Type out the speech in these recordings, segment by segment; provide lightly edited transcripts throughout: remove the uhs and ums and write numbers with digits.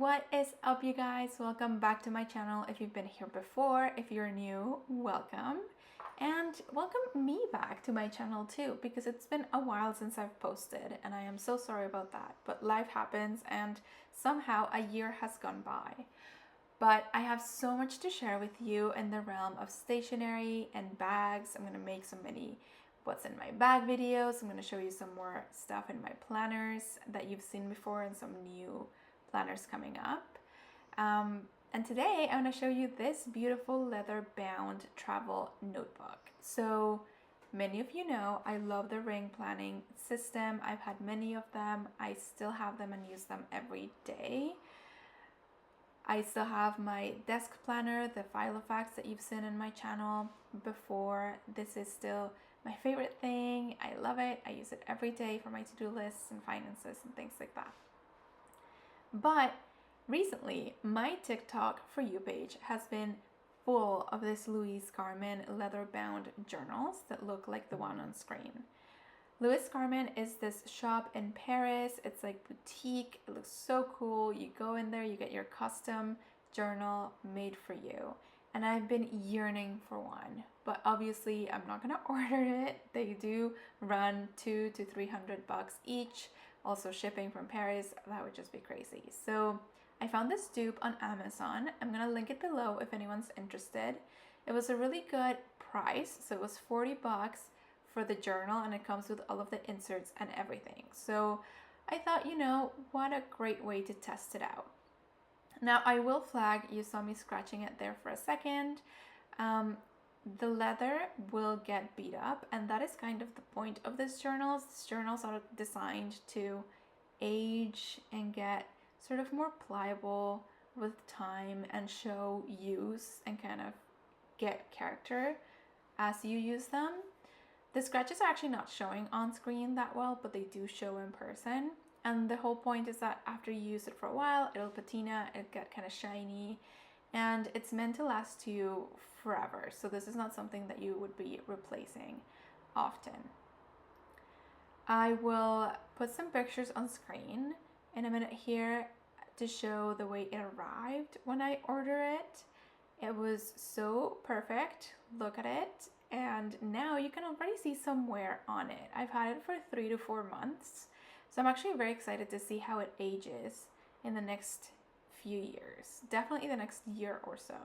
What is up, you guys? Welcome back to my channel. If you've been here before, if you're new, welcome. And welcome me back to my channel too, because it's been a while since I've posted and I am so sorry about that. But life happens and somehow a year has gone by. But I have so much to share with you in the realm of stationery and bags. I'm going to make so many what's in my bag videos. I'm going to show you some more stuff in my planners that you've seen before and some new planners coming up. And today I'm going to show you this beautiful leather bound travel notebook. So many of you know I love the ring planning system. I've had many of them. I still have them and use them every day. I still have my desk planner, the Filofax that you've seen in my channel before. This is still my favorite thing. I love it. I use it every day for my to-do lists and finances and things like that. But recently, my TikTok For You page has been full of this Louis Carmen leather-bound journals that look like the one on screen. Louis Carmen is this shop in Paris. It's like boutique. It looks so cool. You go in there, you get your custom journal made for you. And I've been yearning for one, but obviously I'm not gonna order it. They do run $200 to $300 each. Also shipping from Paris, that would just be crazy. So I found this dupe on Amazon. I'm gonna link it below if anyone's interested. It was a really good price. So it was $40 for the journal and it comes with all of the inserts and everything. So I thought, you know, what a great way to test it out. Now I will flag, you saw me scratching it there for a second. The leather will get beat up, and that is kind of the point of these journals. These journals are designed to age and get sort of more pliable with time and show use and kind of get character as you use them. The scratches are actually not showing on screen that well, but they do show in person. And the whole point is that after you use it for a while, it'll patina, it'll get kind of shiny, and it's meant to last you forever. So this is not something that you would be replacing often. I will put some pictures on screen in a minute here to show the way it arrived when I ordered it. It was so perfect. Look at it. And now you can already see some wear on it. I've had it for 3 to 4 months. So I'm actually very excited to see how it ages in the next few years. Definitely the next year or so.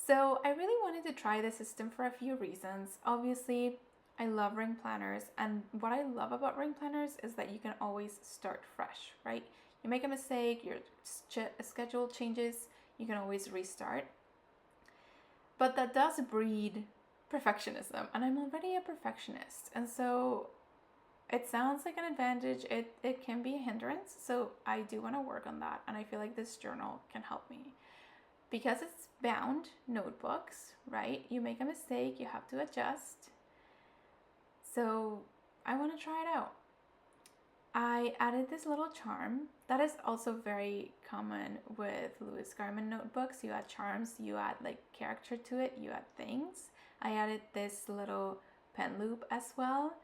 So I really wanted to try the system for a few reasons. Obviously, I love ring planners, and what I love about ring planners is that you can always start fresh, right? You make a mistake, your schedule changes, you can always restart. But that does breed perfectionism, and I'm already a perfectionist, and so it sounds like an advantage. It can be a hindrance, so I do want to work on that, and I feel like this journal can help me. Because it's bound notebooks, right? You make a mistake, you have to adjust. So I want to try it out. I added this little charm. That is also very common with Louis Carmen notebooks. You add charms, you add like character to it, you add things. I added this little pen loop as well.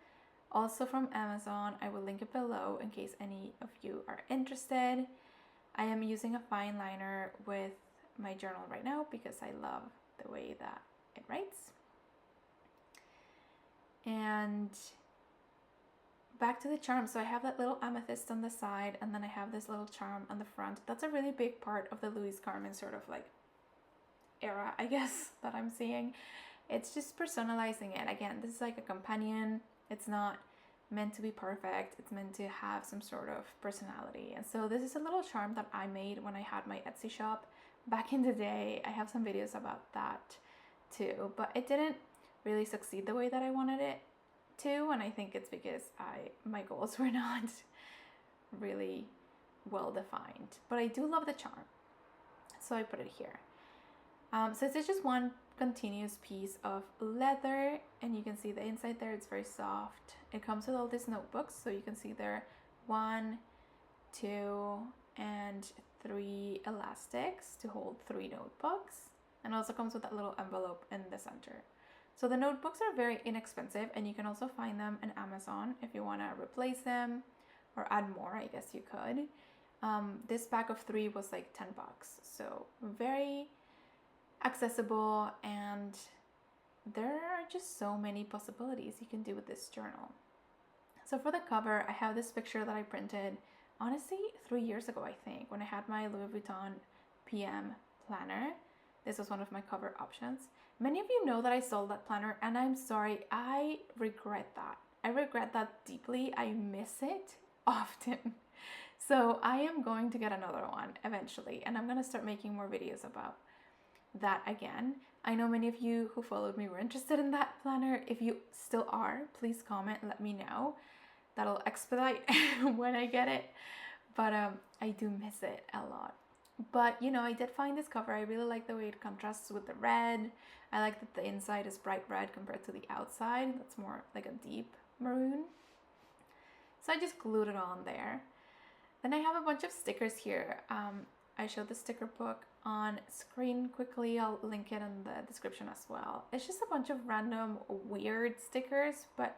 Also from Amazon. I will link it below in case any of you are interested. I am using a fine liner with my journal right now because I love the way that it writes. And back to the charm. So I have that little amethyst on the side, and then I have this little charm on the front. That's a really big part of the Louis Carmen sort of like era, I guess, that I'm seeing. It's just personalizing it. Again, this is like a companion. It's not meant to be perfect. It's meant to have some sort of personality. And so this is a little charm that I made when I had my Etsy shop back in the day. I have some videos about that too, but it didn't really succeed the way that I wanted it to, and I think it's because my goals were not really well defined. But I do love the charm, so I put it here. So it's just one continuous piece of leather, and you can see the inside there, it's very soft. It comes with all these notebooks, so you can see there 1, 2, and 3 elastics to hold 3 notebooks, and also comes with that little envelope in the center. So the notebooks are very inexpensive, and you can also find them in Amazon if you want to replace them or add more, I guess you could. This pack of 3 was like $10. So very accessible, and there are just so many possibilities you can do with this journal. So for the cover, I have this picture that I printed, honestly, 3 years ago, I think, when I had my Louis Vuitton PM planner. This was one of my cover options. Many of you know that I sold that planner, and I'm sorry, I regret that. I regret that deeply. I miss it often. So I am going to get another one eventually, and I'm going to start making more videos about that again. I know many of you who followed me were interested in that planner. If you still are, please comment, let me know. That'll expedite when I get it. But I do miss it a lot. But you know, I did find this cover. I really like the way it contrasts with the red. I like that the inside is bright red compared to the outside. That's more like a deep maroon. So I just glued it on there. Then I have a bunch of stickers here. I showed the sticker book on screen quickly. I'll link it in the description as well. It's just a bunch of random weird stickers, but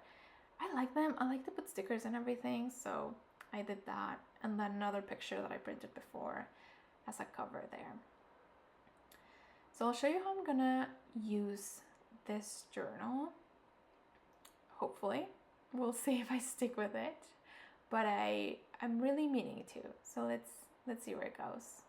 I like them. I like to put stickers and everything, so I did that. And then another picture that I printed before as a cover there. So I'll show you how I'm gonna use this journal. Hopefully. We'll see if I stick with it. But I'm really meaning to. So let's see where it goes.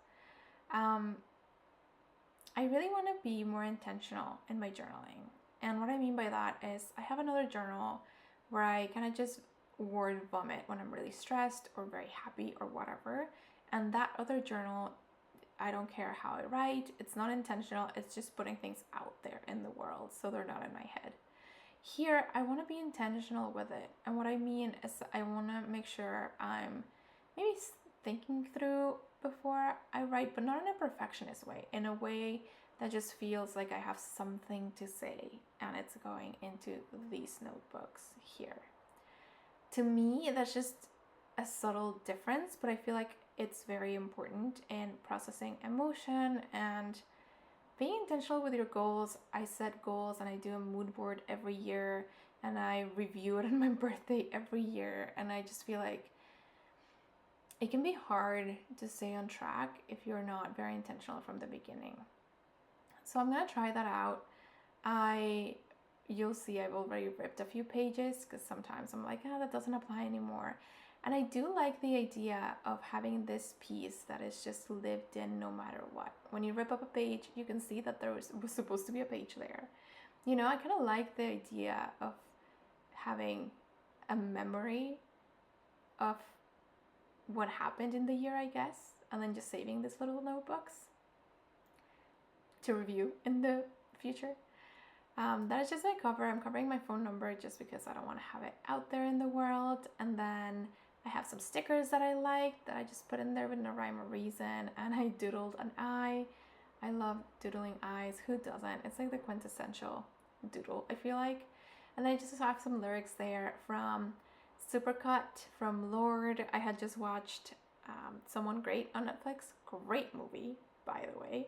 I really want to be more intentional in my journaling. And what I mean by that is I have another journal where I kind of just word vomit when I'm really stressed or very happy or whatever. And that other journal, I don't care how I write. It's not intentional. It's just putting things out there in the world, so they're not in my head. Here, I want to be intentional with it. And what I mean is I want to make sure I'm maybe thinking through before I write, but not in a perfectionist way, in a way that just feels like I have something to say, and it's going into these notebooks here. To me, that's just a subtle difference, but I feel like it's very important in processing emotion and being intentional with your goals. I set goals and I do a mood board every year, and I review it on my birthday every year, and I just feel like it can be hard to stay on track if you're not very intentional from the beginning. So I'm gonna try that out. You'll see I've already ripped a few pages because sometimes I'm like, that doesn't apply anymore. And I do like the idea of having this piece that is just lived in no matter what. When you rip up a page, you can see that there was supposed to be a page there. You know, I kind of like the idea of having a memory of what happened in the year, I guess, and then just saving these little notebooks to review in the future. That is just my cover. I'm covering my phone number just because I don't want to have it out there in the world. And then I have some stickers that I like that I just put in there with no rhyme or reason, and I doodled an eye. I love doodling eyes. Who doesn't? It's like the quintessential doodle, I feel like. And then I just have some lyrics there from Supercut, from Lord. I had just watched Someone Great on Netflix. Great movie, by the way.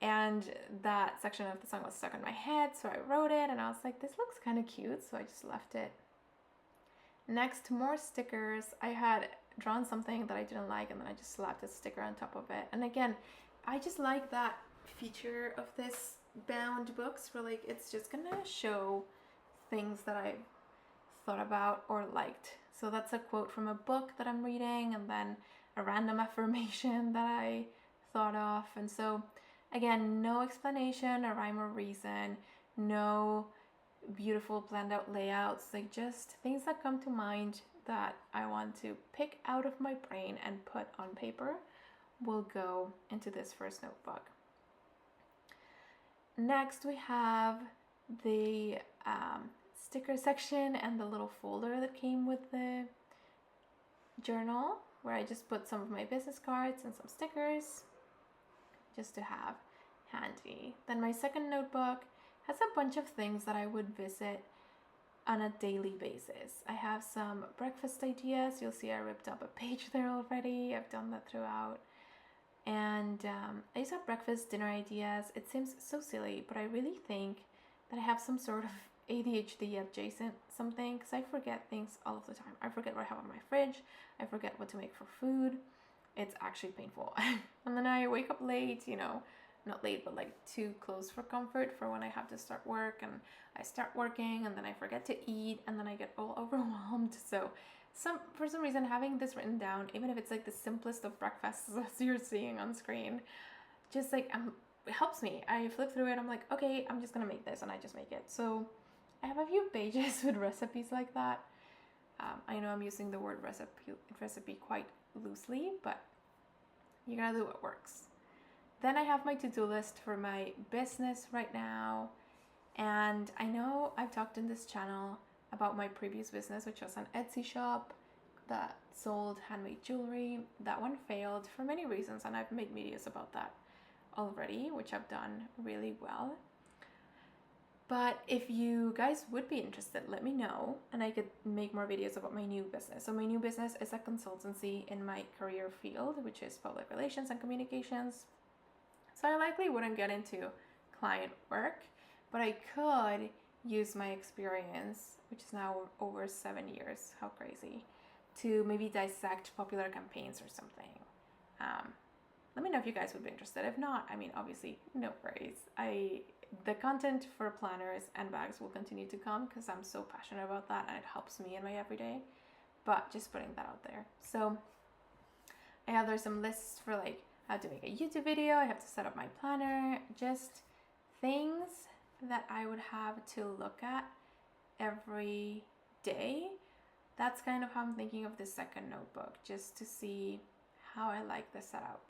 And that section of the song was stuck in my head, so I wrote it, and I was like, this looks kind of cute, so I just left it. Next, more stickers. I had drawn something that I didn't like, and then I just slapped a sticker on top of it. And again, I just like that feature of this bound books where like it's just gonna show things that I've thought about or liked. So that's a quote from a book that I'm reading, and then a random affirmation that I thought of. And so again, no explanation or rhyme or reason, no beautiful planned out layouts, like just things that come to mind that I want to pick out of my brain and put on paper will go into this first notebook. Next, we have the sticker section and the little folder that came with the journal, where I just put some of my business cards and some stickers just to have handy. Then my second notebook has a bunch of things that I would visit on a daily basis. I have some breakfast ideas. You'll see I ripped up a page there already. I've done that throughout. And I just have breakfast, dinner ideas. It seems so silly, but I really think that I have some sort of ADHD adjacent something, because I forget things all of the time. I forget what I have on my fridge. I forget what to make for food. it's actually painful. And then I wake up late, you know, not late, but like too close for comfort for when I have to start work, and I start working and then I forget to eat and then I get all overwhelmed. So for some reason, having this written down, even if it's like the simplest of breakfasts as you're seeing on screen, just like it helps me. I flip through it, I'm like, okay, I'm just gonna make this, and I just make it. So I have a few pages with recipes like that. I know I'm using the word recipe quite loosely, but you gotta do what works. Then I have my to-do list for my business right now. And I know I've talked in this channel about my previous business, which was an Etsy shop that sold handmade jewelry. That one failed for many reasons, and I've made videos about that already, which I've done really well. But if you guys would be interested, let me know, and I could make more videos about my new business. So my new business is a consultancy in my career field, which is public relations and communications. So I likely wouldn't get into client work, but I could use my experience, which is now over 7 years, how crazy, to maybe dissect popular campaigns or something. Let me know if you guys would be interested. If not, I mean, obviously, no worries. The content for planners and bags will continue to come because I'm so passionate about that and it helps me in my everyday. But just putting that out there. So there's some lists for like how to make a YouTube video. I have to set up my planner. Just things that I would have to look at every day. That's kind of how I'm thinking of the second notebook, just to see how I like the setup.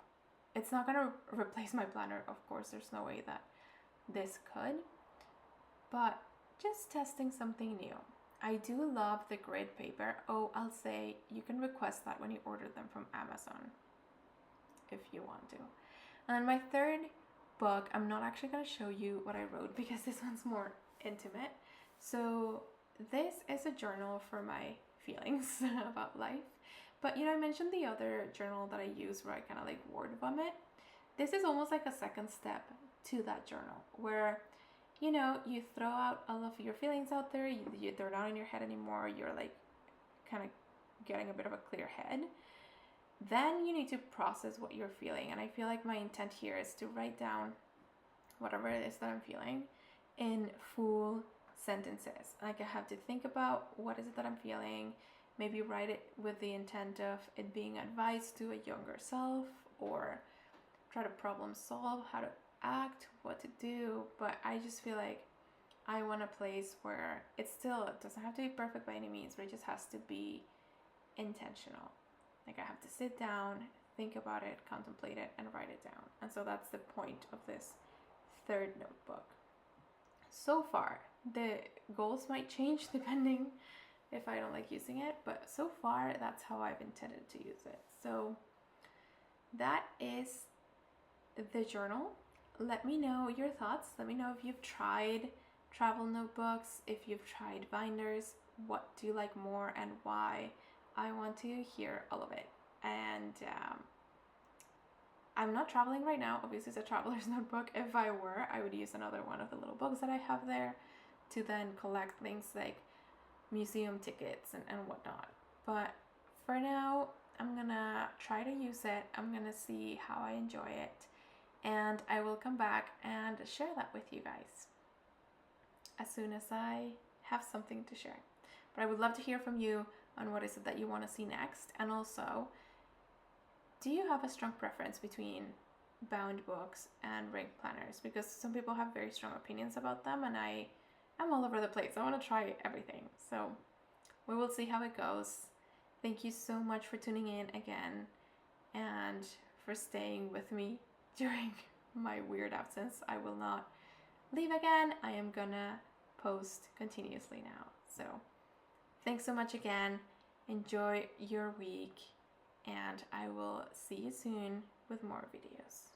It's not going to replace my planner, of course. There's no way that this could, but just testing something new. I do love the grid paper. Oh, I'll say you can request that when you order them from Amazon if you want to. And my third book, I'm not actually going to show you what I wrote because this one's more intimate. So this is a journal for my feelings about life. But you know, I mentioned the other journal that I use where I kind of like word vomit. This is almost like a second step to that journal where, you know, you throw out all of your feelings out there. They're not in your head anymore. You're like kind of getting a bit of a clear head. Then you need to process what you're feeling. And I feel like my intent here is to write down whatever it is that I'm feeling in full sentences. Like I have to think about what is it that I'm feeling, maybe write it with the intent of it being advice to a younger self, or try to problem solve how to act, what to do. But I just feel like I want a place where it doesn't have to be perfect by any means, but it just has to be intentional. Like I have to sit down, think about it, contemplate it, and write it down. And so that's the point of this third notebook. So far, the goals might change depending if I don't like using it, but so far that's how I've intended to use it. So that is the journal. Let me know your thoughts. Let me know if you've tried travel notebooks, if you've tried binders, what do you like more and why. I want to hear all of it. And I'm not traveling right now. Obviously, it's a traveler's notebook. If I were, I would use another one of the little books that I have there to then collect things like museum tickets and whatnot. But for now, I'm gonna try to use it. I'm gonna see how I enjoy it. And I will come back and share that with you guys as soon as I have something to share. But I would love to hear from you on what is it that you want to see next. And also, do you have a strong preference between bound books and ring planners? Because some people have very strong opinions about them, and I'm all over the place. I want to try everything. So we will see how it goes. Thank you so much for tuning in again and for staying with me during my weird absence. I will not leave again. I am gonna post continuously now. So thanks so much again. Enjoy your week, and I will see you soon with more videos.